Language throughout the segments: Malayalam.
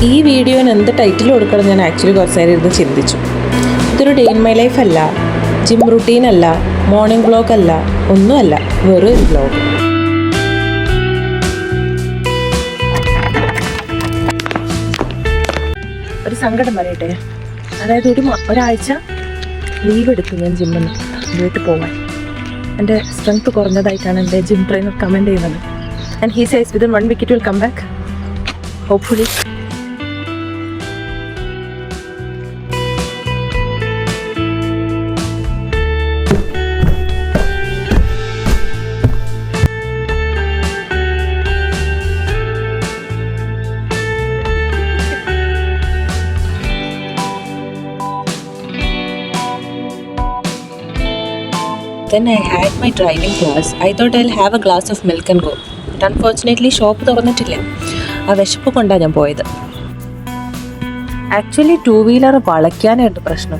ഈ വീഡിയോന് എന്ത് ടൈറ്റിൽ കൊടുക്കണം ഞാൻ ആക്ച്വലി കുറച്ച് നേരം ഇരുന്ന് ചിന്തിച്ചു. ഇതൊരു ഡേ ഇൻ മൈ ലൈഫ് അല്ല, ജിം റുട്ടീൻ അല്ല, മോർണിംഗ് വ്ളോഗ് അല്ല, ഒന്നുമല്ല, വെറും ഒരു വ്ളോഗ്. ഒരു സങ്കടം പറയട്ടെ, അതായത് ഒരാഴ്ച ലീവ് എടുത്തു ഞാൻ ജിമ്മിൽ നിന്ന് വീട്ടിൽ പോകാൻ. എൻ്റെ സ്ട്രെങ്ത് കുറഞ്ഞതായിട്ടാണ് എൻ്റെ ജിം ട്രെയിനർ കമൻറ്റ് ചെയ്യുന്നത്. And he says within 1 week it will come back, hopefully. Then I had my driving class. I thought I'll have a glass of milk and go. But unfortunately shop തുറന്നിട്ടില്ല. ആ വിശപ്പ് കൊണ്ടാണ് ഞാൻ പോയത്. ആക്ച്വലി 2-wheeler വളയ്ക്കാനായിട്ട് പ്രശ്നം.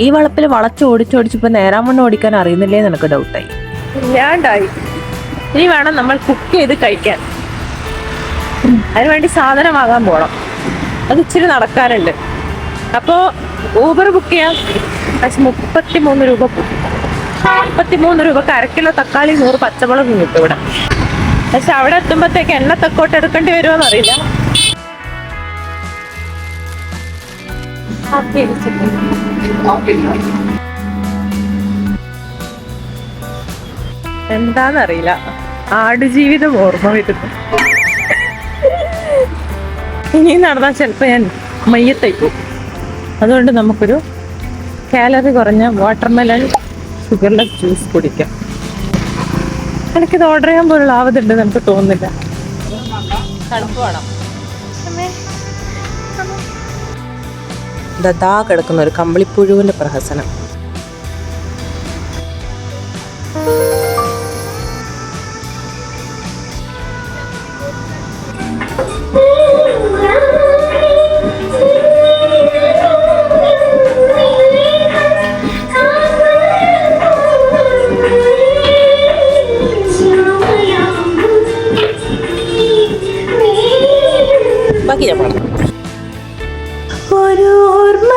ഈ വളപ്പിൽ ഓടിച്ചപ്പോൾ നേരാമണ്ണം ഓടിക്കാൻ അറിയുന്നില്ലേ എന്ന് എനിക്ക് ഡൗട്ടായി. ഇല്ലാണ്ടായി. ഇനി വേണം നമ്മൾ കുക്ക് ചെയ്ത് കഴിക്കാൻ. അതിനുവേണ്ടി സാധനം വാങ്ങാൻ പോകണം. അത് ഇച്ചിരി നടക്കാനുണ്ട്. അപ്പോൾ ഊബർ ബുക്ക് ചെയ്യാം. പക്ഷെ 33 രൂപ 33 രൂപക്ക് 1 കിലോ തക്കാളി 100 പച്ചമുളക് കിട്ടും ഇവിടെ. പക്ഷെ അവിടെ എത്തുമ്പോഴത്തേക്ക് എണ്ണ തെക്കോട്ട് എടുക്കേണ്ടി വരുമോന്ന് അറിയില്ല. എന്താന്നറിയില്ല, ആടുജീവിതം ഓർമ്മ വരുന്നു. ഇനി നടന്നാൽ ചിലപ്പോൾ ഞാൻ മയ്യത്തായി പോകും. അതുകൊണ്ട് നമുക്കൊരു കാലറി കുറഞ്ഞ വാട്ടർമെലൺ ഷുഗർലെസ് ജ്യൂസ് കുടിക്കാം. എനിക്കിത് ഓർഡർ ചെയ്യാൻ പോലുള്ള ആവതുണ്ടെന്ന് എനിക്ക് തോന്നുന്നില്ല. തണുപ്പ് വേണം. ദാ കിടക്കുന്ന ഒരു കമ്പിളിപ്പുഴുവിന്റെ പ്രഹസനം. ബാക്കി ഞാൻ പറഞ്ഞു. ഒരു ഓർമ്മ